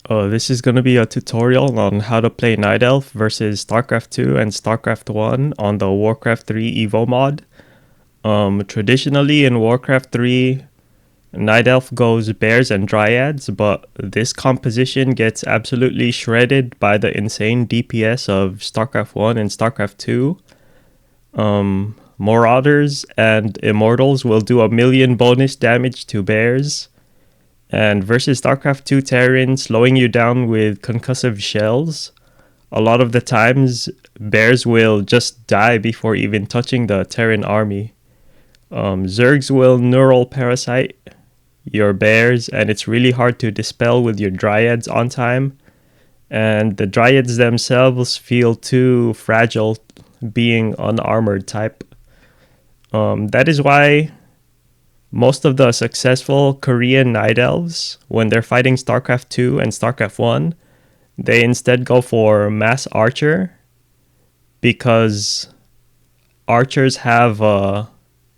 This is going to be a tutorial on how to play Night Elf versus StarCraft 2 and StarCraft 1 on the WarCraft3 Evo mod. Traditionally in WarCraft 3, Night Elf goes bears and dryads, but this composition gets absolutely shredded by the insane DPS of StarCraft 1 and StarCraft 2. Marauders and Immortals will do 1,000,000 bonus damage to bears. And versus StarCraft 2 Terran, slowing you down with concussive shells, a lot of the times bears will just die before even touching the Terran army. Zergs will neural parasite your bears, and it's really hard to dispel with your dryads on time. And the dryads themselves feel too fragile being unarmored type. That is why most of the successful Korean Night Elves, when they're fighting StarCraft 2 and StarCraft 1, they instead go for Mass Archer, because archers have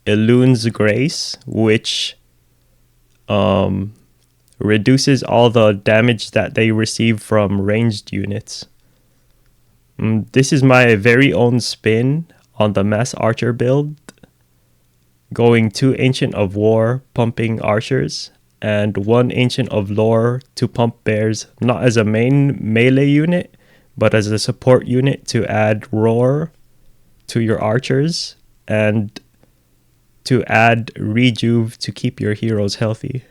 Elun's Grace, which reduces all the damage that they receive from ranged units. This is my very own spin on the Mass Archer build, going 2 Ancient of War pumping archers and 1 Ancient of Lore to pump bears, not as a main melee unit, but as a support unit to add roar to your archers and to add rejuve to keep your heroes healthy.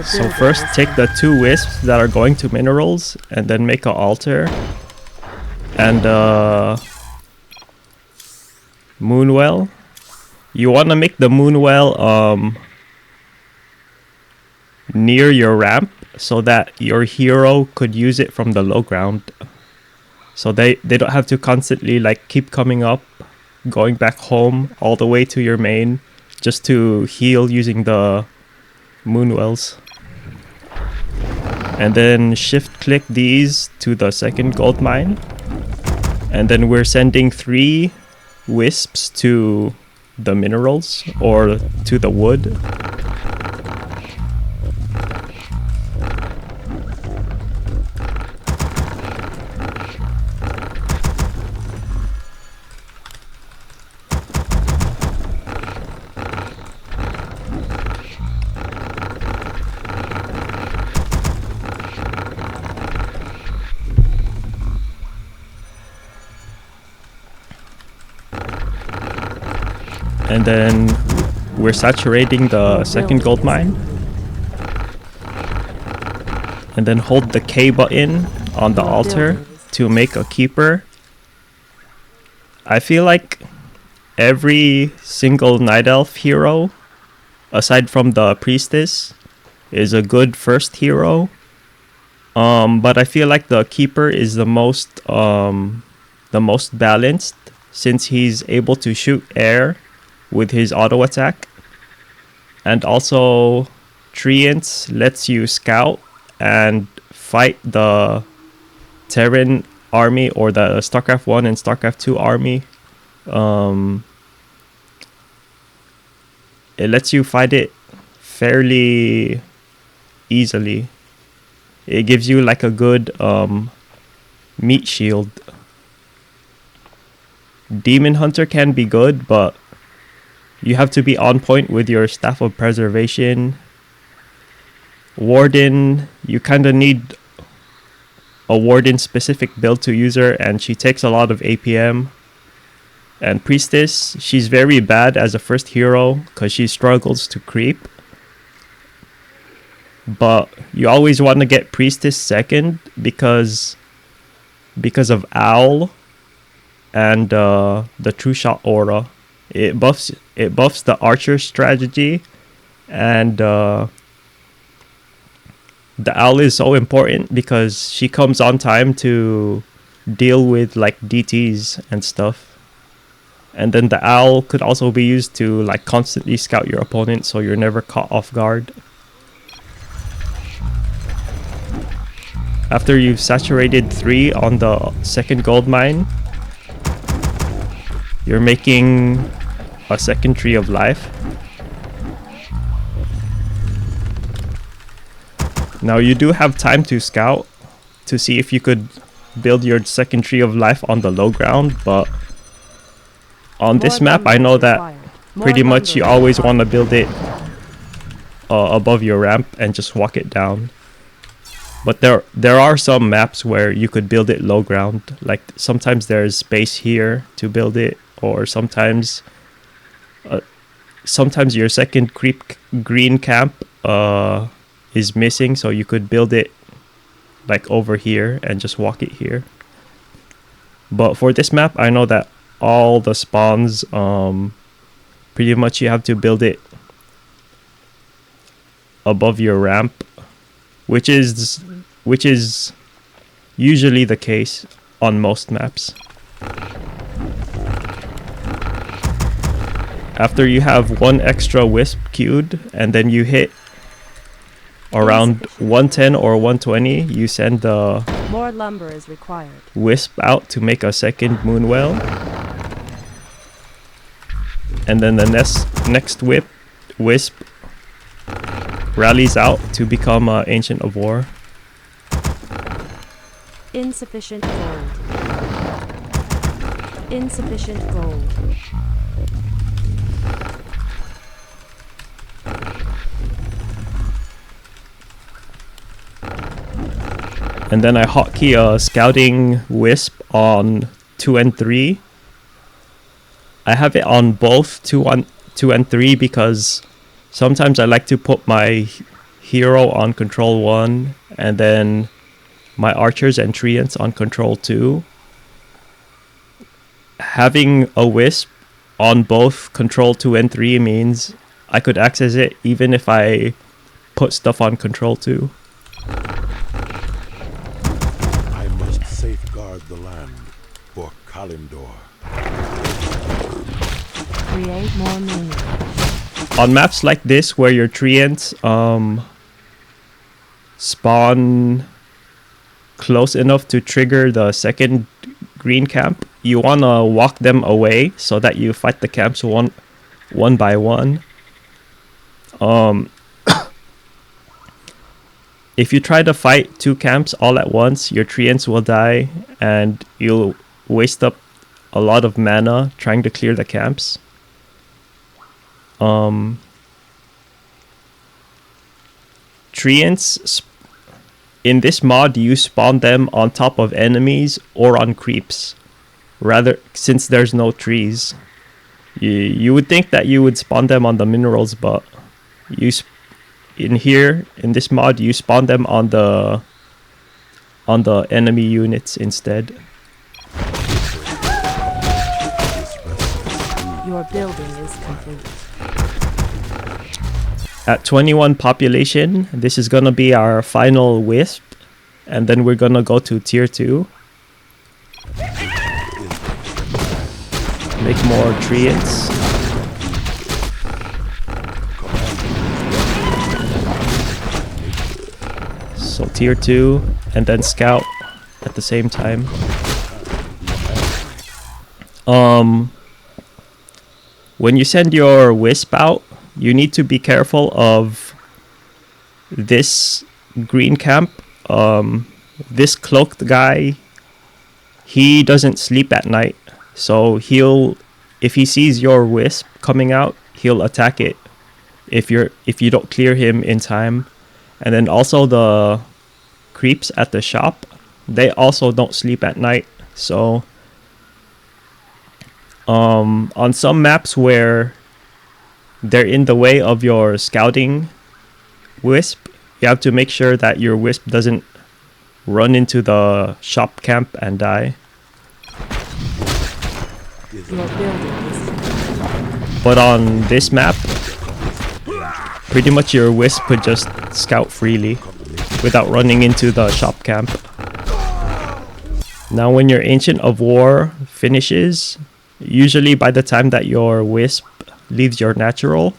So first take the 2 wisps that are going to minerals and then make an altar and moonwell. You want to make the moonwell near your ramp so that your hero could use it from the low ground, so they don't have to constantly like keep coming up, going back home all the way to your main just to heal using the moonwells. And then shift click these to the second gold mine, and then we're sending 3 wisps to the minerals or to the wood. And then we're saturating the second gold mine. And then hold the K button on the altar to make a keeper. I feel like every single Night Elf hero, aside from the priestess, is a good first hero. But I feel like the keeper is the most balanced, since he's able to shoot air with his auto attack, and also Treants lets you scout and fight the Terran army or the StarCraft 1 and StarCraft 2 army. It lets you fight it fairly easily. It gives you like a good meat shield. Demon Hunter can be good, but you have to be on point with your Staff of Preservation. Warden, you kind of need a Warden specific build to use her, and she takes a lot of APM. And Priestess, she's very bad as a first hero because she struggles to creep. But you always want to get Priestess second because of Owl and the True Shot aura. It buffs the Archer strategy, and the Owl is so important because she comes on time to deal with like DTs and stuff. And then the Owl could also be used to like constantly scout your opponent so you're never caught off guard. After you've saturated 3 on the second gold mine, you're making a second tree of life. Now you do have time to scout to see if you could build your second tree of life on the low ground, but on this map I know that pretty much you always want to build it above your ramp and just walk it down. But there are some maps where you could build it low ground, like sometimes there's space here to build it, or sometimes your second creep green camp is missing, so you could build it like over here and just walk it here. But for this map I know that all the spawns pretty much you have to build it above your ramp, which is usually the case on most maps. After you have 1 extra wisp queued and then you hit around 110 or 120, you send the more lumber is required. Wisp out to make a second moonwell. And then the next wisp rallies out to become Ancient of War. Insufficient gold. Insufficient gold. And then I hotkey a scouting wisp on 2 and 3. I have it on both 2 and 3 because sometimes I like to put my hero on control 1 and then my archers and treants on control 2. Having a wisp on both control 2 and 3 means I could access it even if I put stuff on control 2. I must safeguard the land for Kalimdor. Create more moonlight. On maps like this where your treants spawn close enough to trigger the second green camp, you want to walk them away so that you fight the camps one by one. If you try to fight 2 camps all at once, your treants will die and you'll waste up a lot of mana trying to clear the camps. Treants, in this mod you spawn them on top of enemies or on creeps, rather since there's no trees. You would think that you would spawn them on the minerals, but in this mod you spawn them on the enemy units instead. Your building is complete. At 21 population, this is gonna be our final wisp, and then we're gonna go to tier 2. Make more treants. So tier 2 and then scout at the same time. When you send your wisp out, you need to be careful of this green camp. This cloaked guy, he doesn't sleep at night, so if he sees your wisp coming out, he'll attack it if you don't clear him in time. And then also the creeps at the shop, they also don't sleep at night, so On some maps where they're in the way of your scouting wisp, you have to make sure that your wisp doesn't run into the shop camp and die. Your building is But on this map, pretty much your wisp could just scout freely without running into the shop camp. Now when your Ancient of War finishes, usually by the time that your wisp leaves your natural,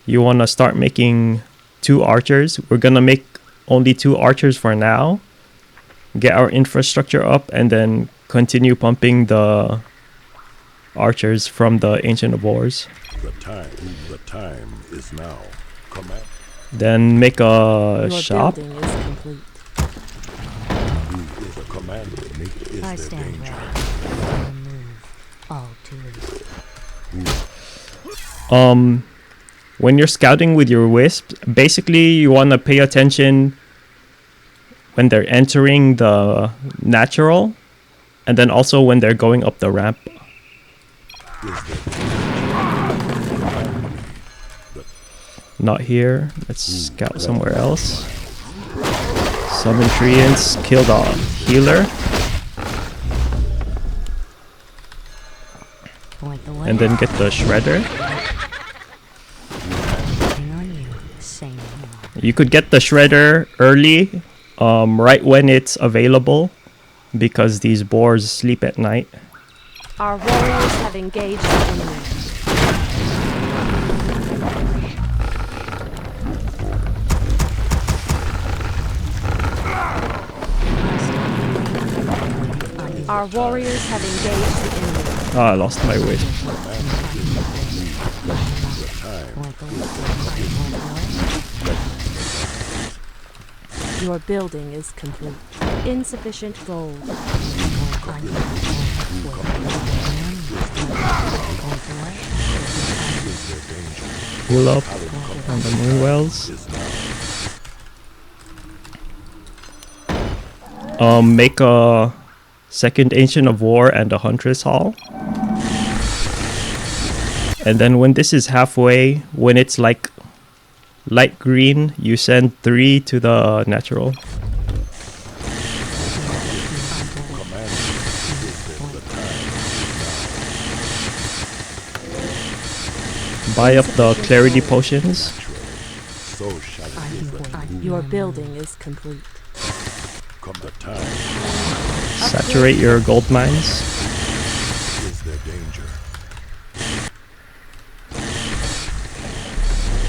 you want to start making 2 archers. We're going to make only 2 archers for now. Get our infrastructure up and then continue pumping the archers from the Ancient of Wars. The time is now. Command. Then make a your shop. building is complete. Who is the commander? Is I there stand danger? ready. Remove all tools. When you're scouting with your wisp, basically you want to pay attention when they're entering the natural, and then also when they're going up the ramp. Is there Not here. Let's scout somewhere else. Summon treants, kill the healer, Point the way. and then get the shredder. Nothing on you. Say no more. You could get the shredder early, right when it's available, because these boars sleep at night. Our warriors have engaged the enemy. Our warriors have engaged the enemy. Ah, I lost my wisp. Point the way. Your building is complete. Insufficient gold. Pull up on the moon wells. Make a second Ancient of War and a Huntress Hall. And then when this is halfway, when it's like light green, you send 3 to the natural. Buy up the clarity potions. so shall it be that Your building is complete. come the time Saturate your gold mines. is there danger.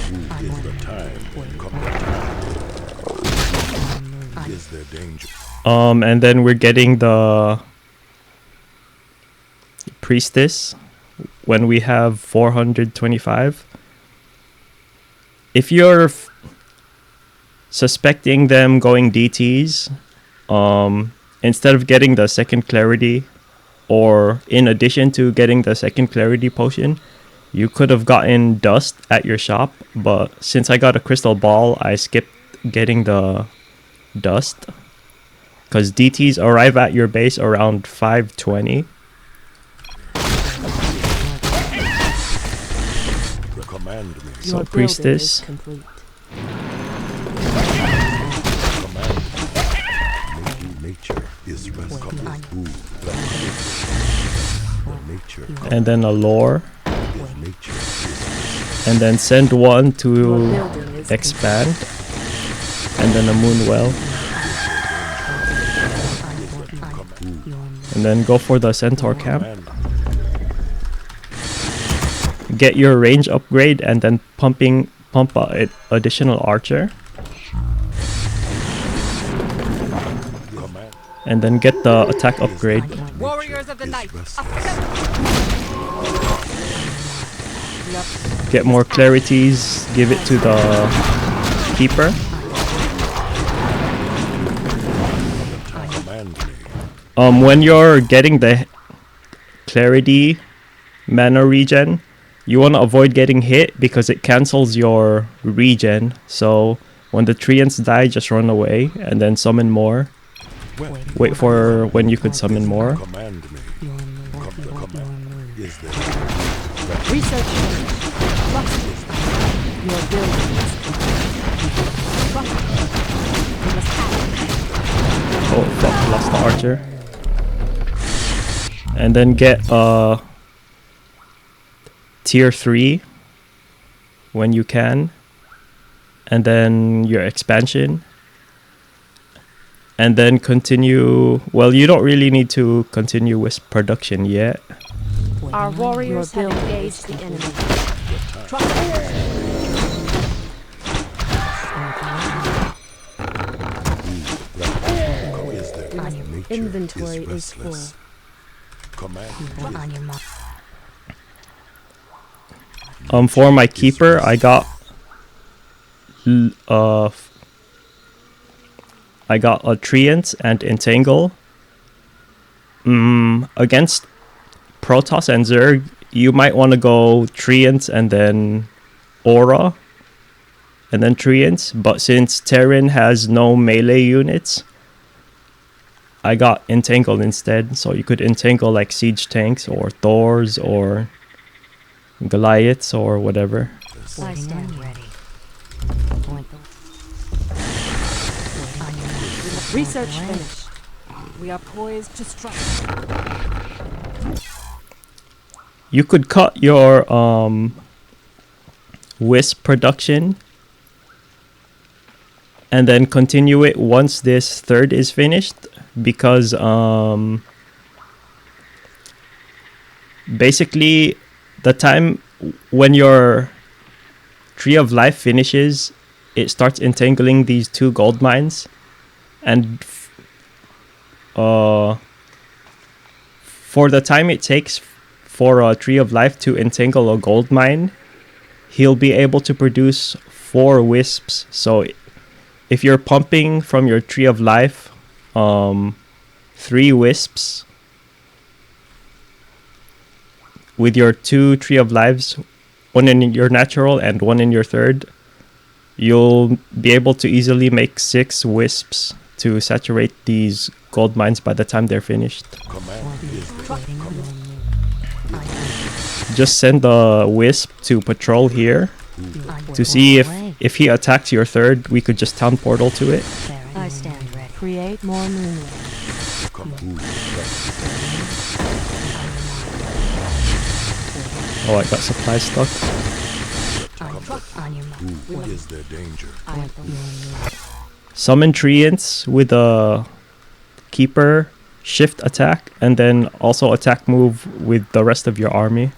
Who is the time? Come the time. Is there danger? And then we're getting the priestess when we have 425. If you're suspecting them going DTs, instead of getting the second clarity, or in addition to getting the second clarity potion, you could have gotten dust at your shop, but since I got a crystal ball, I skipped getting the dust. Because DTs arrive at your base around 5:20. Command me. So Your priestess. building is complete. Nature is rest. Who the nature And then a lore. is nature is And then send one Your to building is expand. And then a moon well. And then go for the centaur camp. command. Get your range upgrade and then pump a additional archer. Command And then get the attack upgrade. Warriors of the night. rest. Get more clarities. Give it to the keeper. Command me. When you're getting the clarity mana regen, you want to avoid getting hit because it cancels your regen. So when the treants die, just run away and then summon more. Wait for when you could summon more. Command me. Come the command. Is there Research finished. Your building is complete. You must act. Oh fuck, lost the archer. And then get tier 3 when you can. And then your expansion. And then continue. Well, you don't really need to continue with production yet. Our warriors have engaged the enemy. My inventory is full. For my keeper, I got a Treant and Entangle. Against Protoss and Zerg, you might want to go Treant and then Aura, and then Treant. But since Terran has no melee units, I got Entangle instead. So you could Entangle like Siege Tanks or Thors or Goliaths or whatever. I stand ready. Research finished. We are poised to strike. You could cut your Wisp production and then continue it once this third is finished, because basically the time when your Tree of Life finishes, it starts entangling these 2 gold mines, and for the time it takes for a Tree of Life to entangle a gold mine, he'll be able to produce 4 wisps. So if you're pumping from your Tree of Life 3 wisps with your 2 Tree of Lives, 1 in your natural and 1 in your third, you'll be able to easily make 6 wisps to saturate these gold mines by the time they're finished. Just send the wisp to patrol here to see if he attacks your third, we could just town portal to it. I stand ready. Create more moonlight. Oh, I got supply stuck. What is their danger? Summon Treants with a keeper, shift attack, and then also attack move with the rest of your army.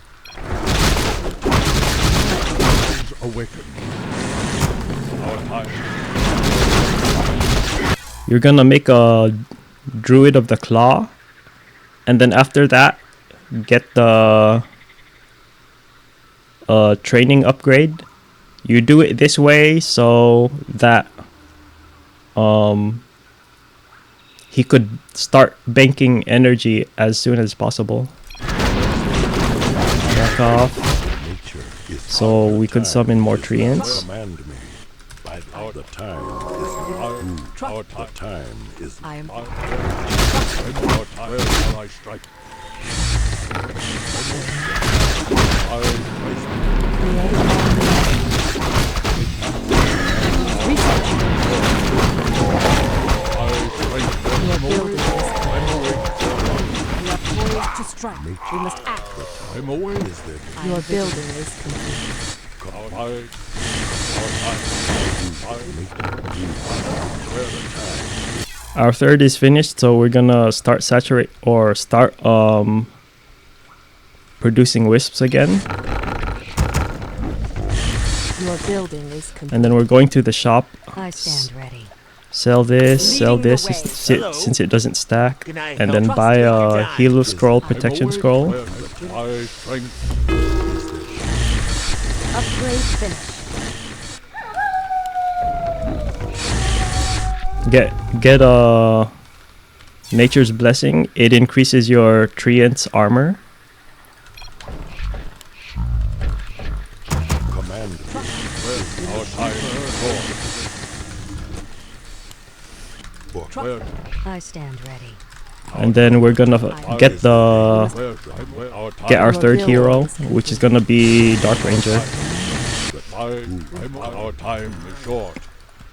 You're gonna make a Druid of the Claw, and then after that, get the training upgrade. You do it this way so that he could start banking energy as soon as possible. Back off. So we could summon more Treants. I am. To strike. We must act. I'm aware. Your building is complete. Our third is finished, so we're gonna start saturate or start producing wisps again. Your building is complete. And then we're going to the shop. I stand ready. Sell this since it doesn't stack, and then buy a Helo Scroll Protection Scroll. Upgrade finished. Get a Nature's Blessing. It increases your Treant's armor. I stand ready. And then we're gonna get our third hero, which is gonna be Dark Ranger. Our time is short.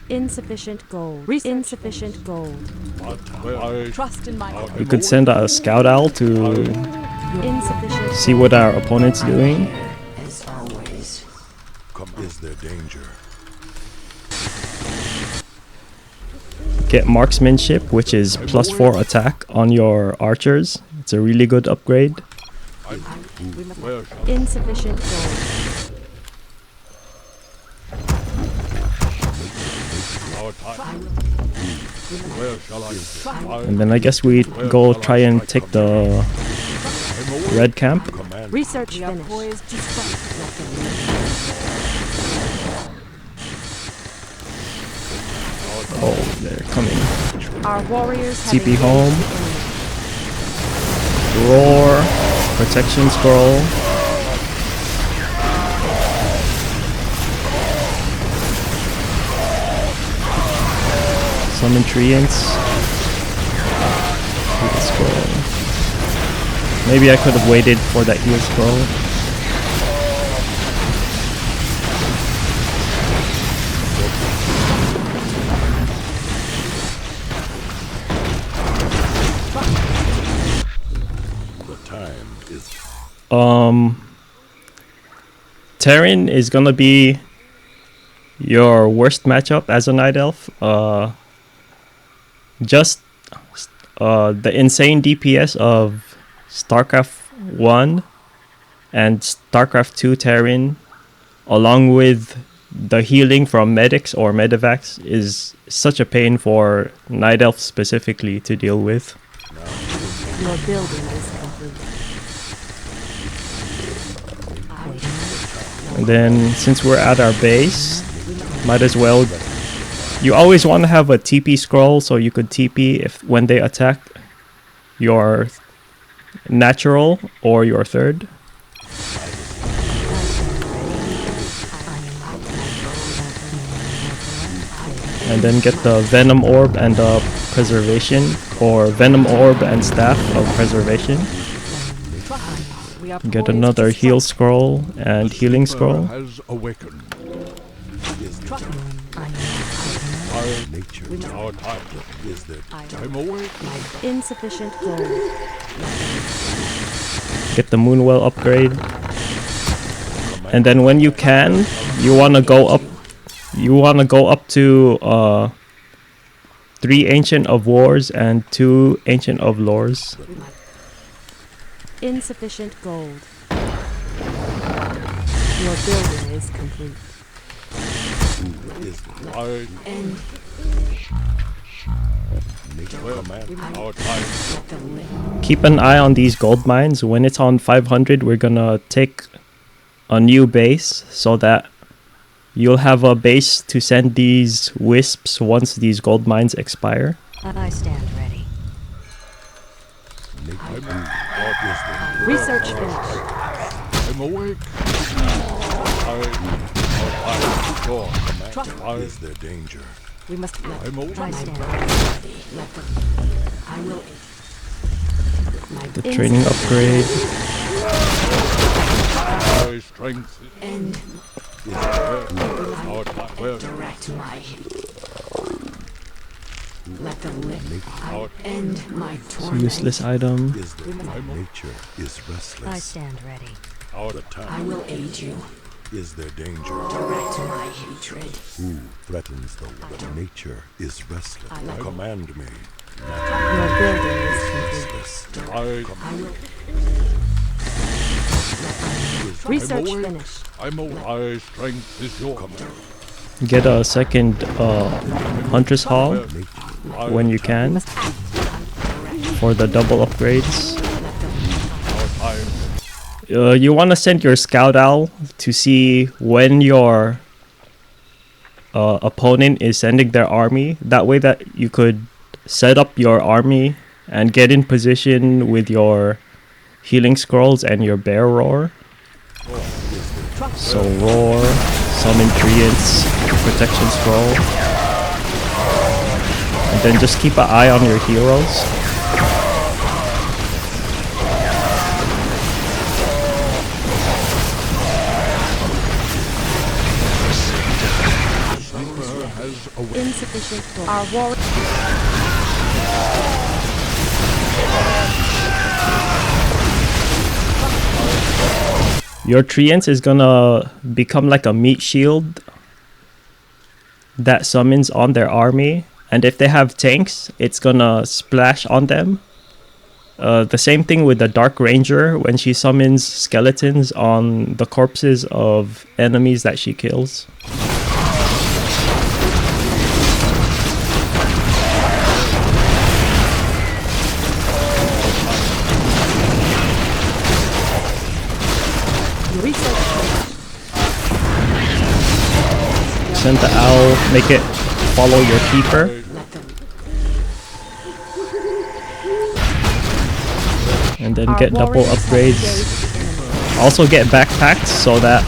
Insufficient gold. Insufficient gold. Trust in my We could send a scout owl to Insufficient. see what our opponent's doing. As always. Is there danger? Get marksmanship, which is +4 attack on your archers. It's a really good upgrade. Insufficient gold. Where shall I find And then I guess we go try and take the red camp. command? Research We are finished. poised to strike. Oh, they're coming. Our warriors have TP engaged home. the Roar. Protection scroll. Summon treants. Heal scroll. Maybe I could have waited for that heal scroll. The time is Terran is gonna be your worst matchup as a night elf. Just the insane DPS of StarCraft 1 and StarCraft 2 Terran, along with the healing from medics or medevacs, is such a pain for night elf specifically to deal with. Your building is complete. And then since we're at our base, might as well. You always want to have a TP scroll so you could TP if when they attack your natural or your third. And then get the Venom Orb and Preservation, or Venom Orb and Staff of Preservation. We are Get poised another to Heal strike. Scroll and Healing Scroll. has awakened. Is there nature? Our time is there. I'm awake. Insufficient gold. Get the Moonwell upgrade. And then when you can, you wanna go up to 3 Ancient of Wars and 2 Ancient of Lores. Insufficient gold. Your building is complete. Is I End. nature command? Our time. Keep an eye on these gold mines. When it's on 500, we're gonna take a new base so that you'll have a base to send these wisps once these gold mines expire. I stand ready. Research finished. I'm awake. Our time is short. Command. Is there danger? We must let I'm awake. I stand ready. Let them. I will. The training upgrade. My strength End. is our time. Where Direct my. Let them live. our End my torment. Useless item. is there? Nature is I restless. stand ready. Our I time will aid you. is there danger? Direct my hatred. Who threatens the world? Nature is restless. Command me. Your building is complete. Restless. Research awake. finished. I'm awake. My strength is your command. Get a second Huntress Hall when you can for the double upgrades. Our time. You want to send your Scout Owl to see when your opponent is sending their army. That way that you could set up your army and get in position with your healing scrolls and your bear roar. So roar, summon treants, protection scroll. And then just keep an eye on your heroes. Insufficient gold. Our war. Your treants is gonna become like a meat shield that summons on their army, and if they have tanks, it's gonna splash on them. The same thing with the Dark Ranger when she summons skeletons on the corpses of enemies that she kills. Send the owl, make it follow your keeper. And then get double upgrades. Also get backpacks so that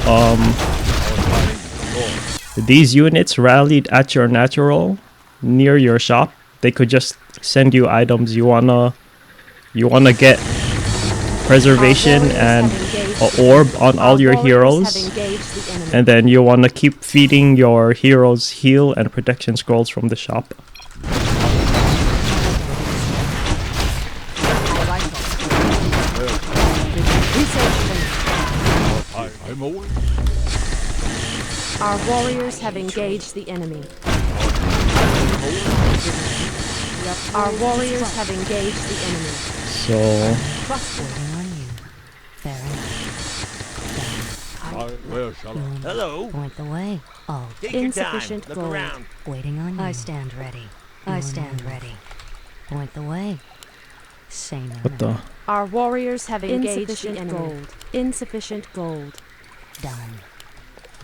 these units rallied at your natural near your shop. They could just send you items. You wanna get preservation and an orb on all your heroes, and then you want to keep feeding your heroes heal and protection scrolls from the shop. Our warriors have engaged the enemy. Our warriors have engaged the enemy. So Hello. Point the way. Oh, Take your time. Insufficient Look gold. around. waiting on you. I stand ready. I stand ready. Point the way. Say no. what the? Our warriors have engaged the Insufficient enemy. gold. Insufficient gold. Done.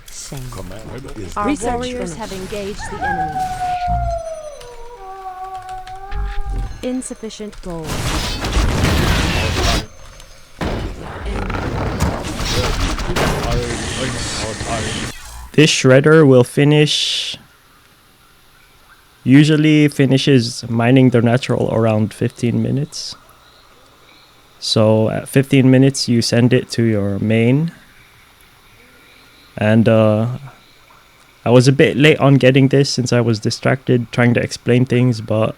Say no. Command is Our Research warriors finished. have engaged the enemy. Insufficient gold. This shredder will finish. Usually finishes mining the natural around 15 minutes. So at 15 minutes you send it to your main. And I was a bit late on getting this since I was distracted trying to explain things, but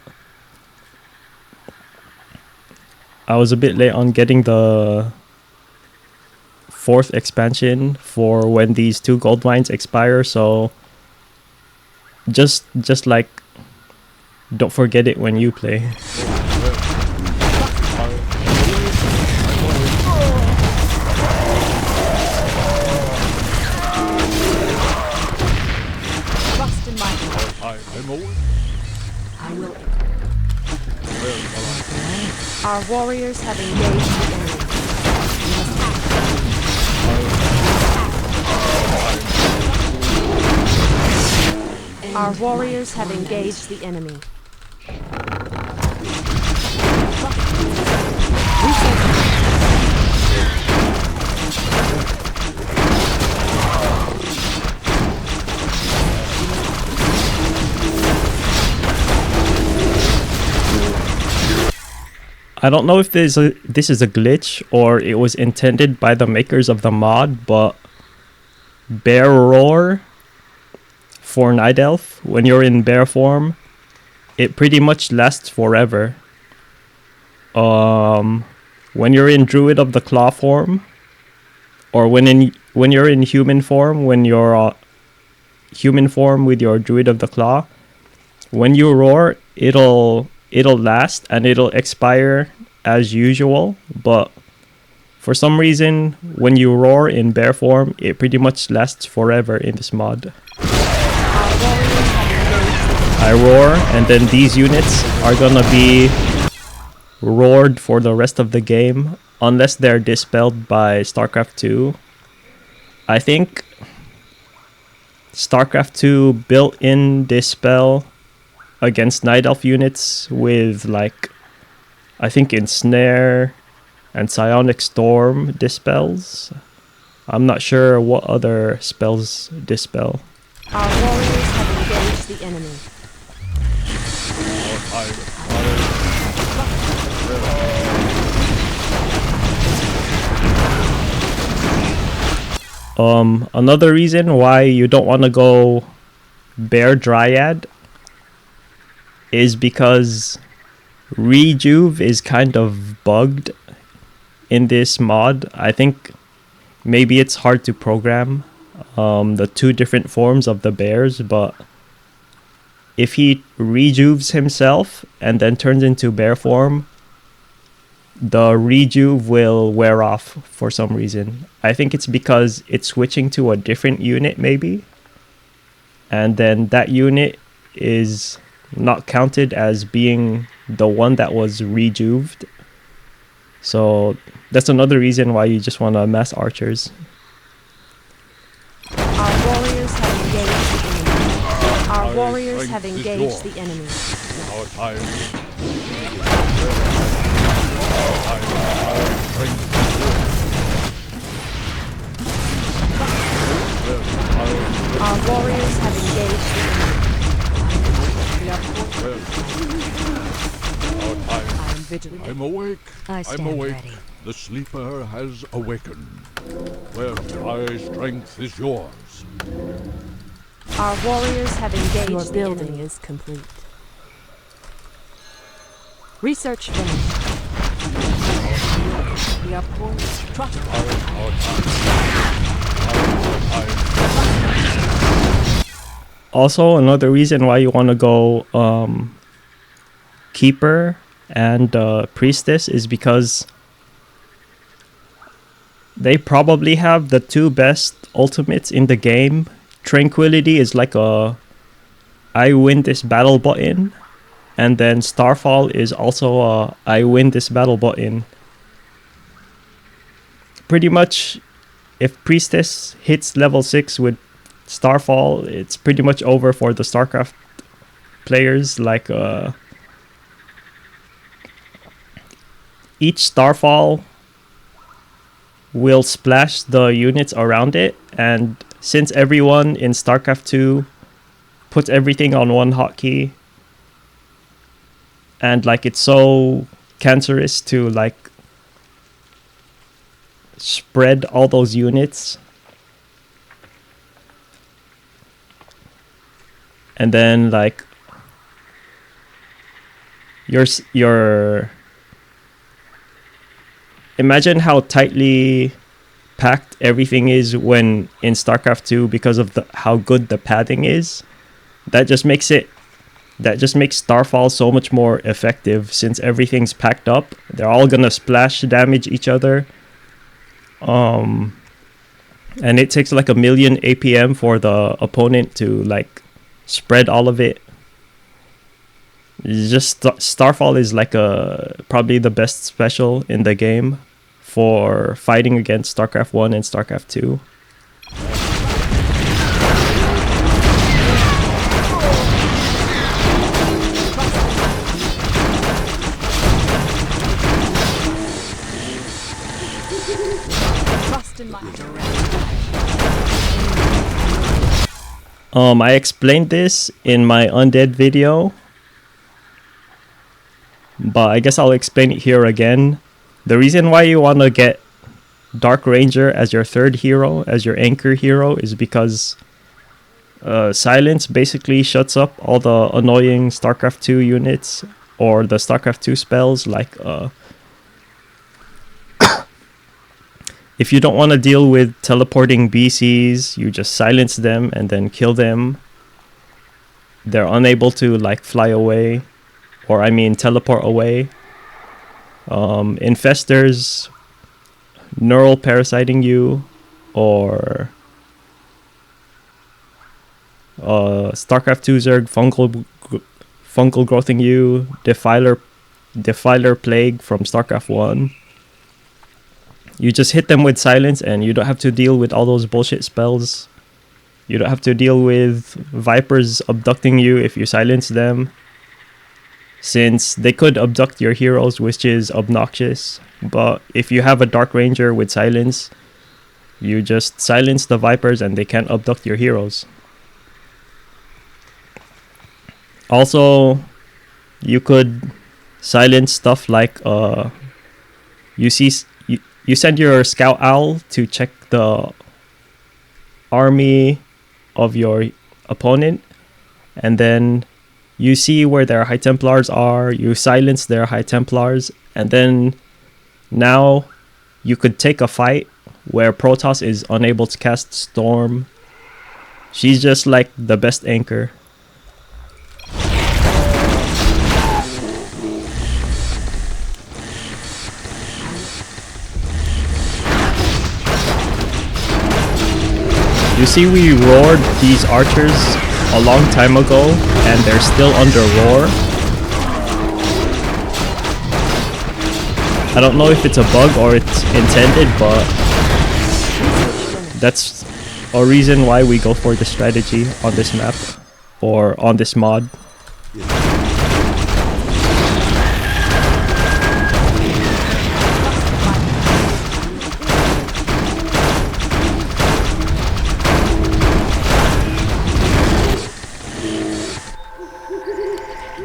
I was a bit late on getting the 4th expansion for when these 2 gold mines expire, so just like don't forget it when you play. Trust in my I will. Our warriors have engaged the enemy. Our warriors have engaged the enemy. I don't know if this is a glitch or it was intended by the makers of the mod, but Bear Roar for Night Elf, when you're in bear form, it pretty much lasts forever. When you're in Druid of the Claw form, or when you're in human form, when you're human form with your Druid of the Claw, when you roar, it'll last and it'll expire as usual, but for some reason when you roar in bear form, it pretty much lasts forever in this mod. I roar, and then these units are gonna be roared for the rest of the game unless they're dispelled by StarCraft 2. I think StarCraft 2 built in dispel against Night Elf units with, like, I think Ensnare and Psionic Storm dispels. I'm not sure what other spells dispel. Our warriors have engaged the enemy. Another reason why you don't want to go Bear Dryad is because Rejuve is kind of bugged in this mod. I think maybe it's hard to program the two different forms of the bears, but if he rejuves himself and then turns into bear form, the rejuve will wear off for some reason. I think it's because it's switching to a different unit maybe, and then that unit is not counted as being the one that was rejuved. So that's another reason why you just want to mass archers. Our warriors have engaged the enemy. Our warriors have strength is engaged yours. the enemy. Our time. Our strength is yours. Our warriors have engaged the enemy. Our time. I am vigilant. I'm awake. I I'm stand awake. ready. The sleeper has awakened. Well, my strength is yours. Our warriors have engaged Your the building enemy. is complete. Research finished. We are poised. Trust. Our time. Our time. Also, another reason why you want to go Keeper and Priestess is because they probably have the two best ultimates in the game. Tranquility is like a I win this battle button, and then Starfall is also a I win this battle button. Pretty much, if Priestess hits level 6 with Starfall, it's pretty much over for the StarCraft players. Like each Starfall will splash the units around it, and since everyone in StarCraft 2 puts everything on one hotkey, and like it's so cancerous to like spread all those units, and then like your imagine how tightly packed everything is when in StarCraft 2 because of how good the padding is. That just makes Starfall so much more effective since everything's packed up. They're all gonna splash damage each other. And it takes like 1,000,000 APM for the opponent to like spread all of it. It's just Starfall is like probably the best special in the game for fighting against StarCraft 1 and StarCraft 2. Trust in my I explained this in my Undead video, but I guess I'll explain it here again. The reason why you want to get Dark Ranger as your third hero, as your anchor hero, is because Silence basically shuts up all the annoying StarCraft 2 units or the StarCraft 2 spells. Like if you don't want to deal with teleporting BCs, you just silence them and then kill them. They're unable to like fly away, or I mean teleport away. Infestors neural parasiting you, or StarCraft 2 Zerg fungal growthing you, Defiler Plague from StarCraft 1. You just hit them with silence and you don't have to deal with all those bullshit spells. You don't have to deal with Vipers abducting you if you silence them, since they could abduct your heroes, which is obnoxious. But if you have a Dark Ranger with silence, you just silence the Vipers and they can't abduct your heroes. Also, you could silence stuff like you send your Scout Owl to check the army of your opponent, and then you see where their High Templars are, you silence their High Templars, and then now you could take a fight where Protoss is unable to cast Storm. She's just like the best anchor. You see, we roared these archers a long time ago, and they're still under roar. I don't know if it's a bug or it's intended, but that's a reason why we go for the strategy on this map or on this mod.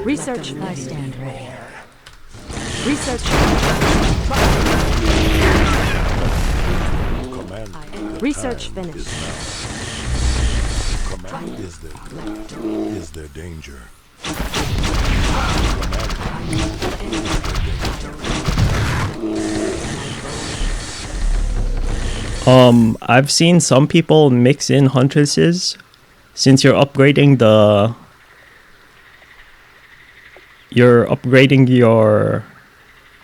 Research. I stand ready. Research. Command. Research finished. Command is there danger? I've seen some people mix in huntresses since you're upgrading your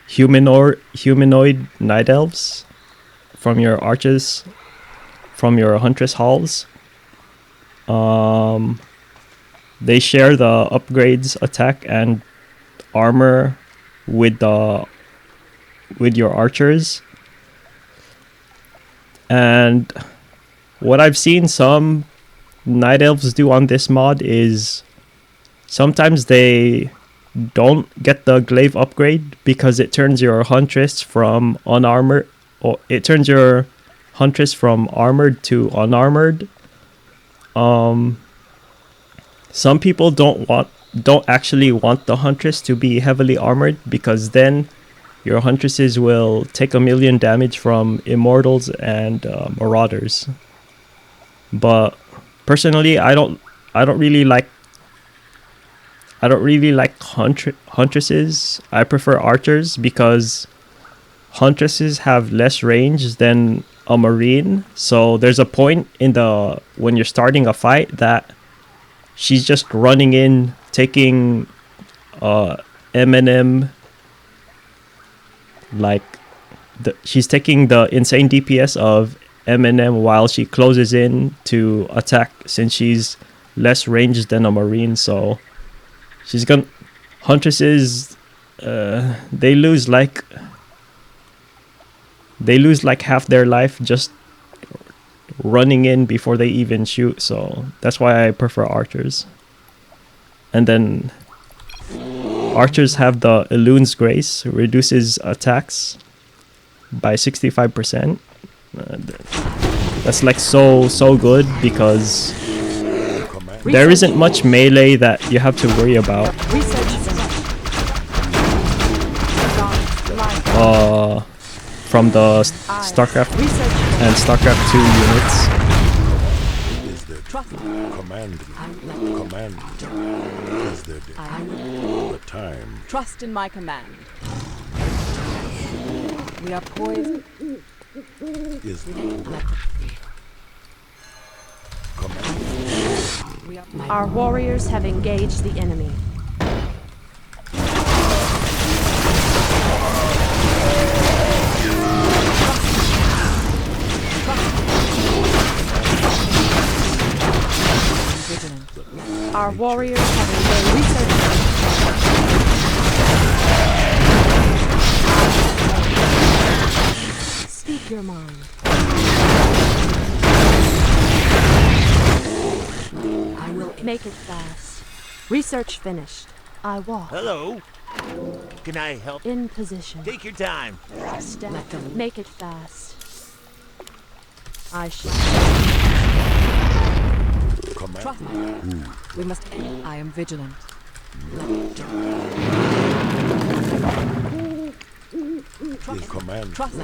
humanoid night elves from your archers, from your huntress halls. They share the upgrades, attack and armor with your archers. And what I've seen some night elves do on this mod is sometimes they don't get the glaive upgrade because it turns your huntress from unarmored, or it turns your huntress from armored to unarmored. Some people don't actually want the huntress to be heavily armored, because then your huntresses will take 1,000,000 damage from immortals and marauders. But personally, I don't really like huntresses. I prefer archers because huntresses have less range than a marine. So there's a point in when you're starting a fight that she's just running in, taking M&M, like she's taking the insane DPS of M&M while she closes in to attack, since she's less ranged than a marine. So she's gonna huntresses, they lose like half their life just running in before they even shoot. So that's why I prefer archers. And then archers have the Elune's Grace, reduces attacks by 65%. That's like so good, because there isn't much melee that you have to worry about. From the StarCraft and StarCraft 2 units. Command is there the time. Trust in my command. We are poised. Is Our warriors have engaged the enemy. Our warriors have engaged research. Speak your mind. I will make it fast. Research finished. I walk. Hello. Can I help? In position. Take your time. Step. Make it fast. I shall. Trust. We must. I am vigilant. command. Trust.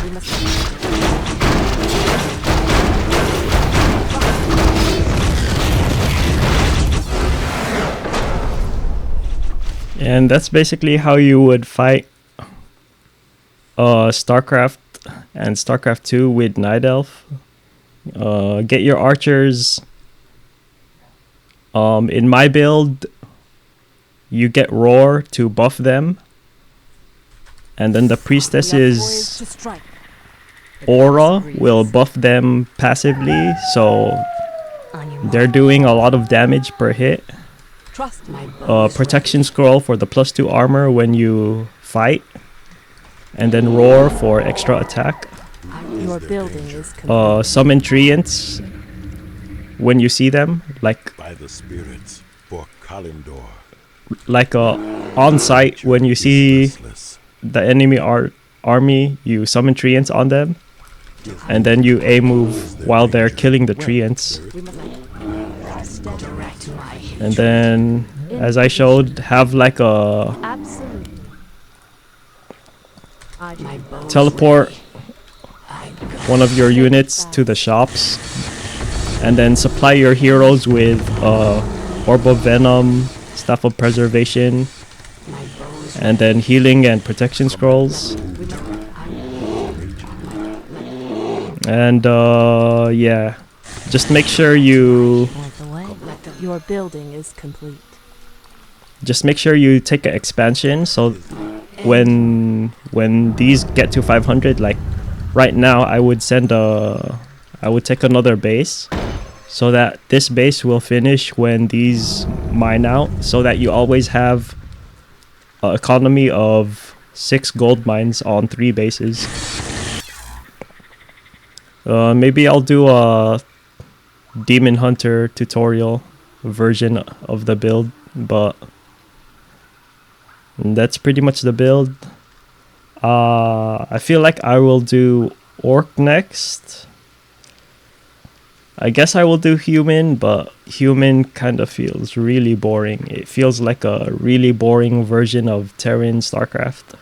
We must. And that's basically how you would fight StarCraft and StarCraft 2 with Night Elf. Get your archers. In my build, you get Roar to buff them. And then the priestess's aura will buff them passively, so they're doing a lot of damage per hit. Trust my Protection scroll for the +2 armor when you fight, and then Roar for extra attack. Your building is complete. Summon treants when you see them, like By the spirits for Kalindor. on site when you see the enemy army, you summon treants on them, and then you A move while they're killing the treants. And then, as I showed, have like a Absolutely. teleport one of your units to the shops, and then supply your heroes with Orb of Venom, Staff of Preservation, and then healing and protection scrolls. And yeah, just make sure you Point the way. Your building is complete. take an expansion, so when these get to 500, like right now, I would take another base, so that this base will finish when these mine out, so that you always have an economy of 6 gold mines on 3 bases. Maybe I'll do a Demon Hunter tutorial version of the build, but that's pretty much the build. I feel like I will do Orc next. I guess I will do Human, but Human kind of feels really boring. It feels like a really boring version of Terran StarCraft.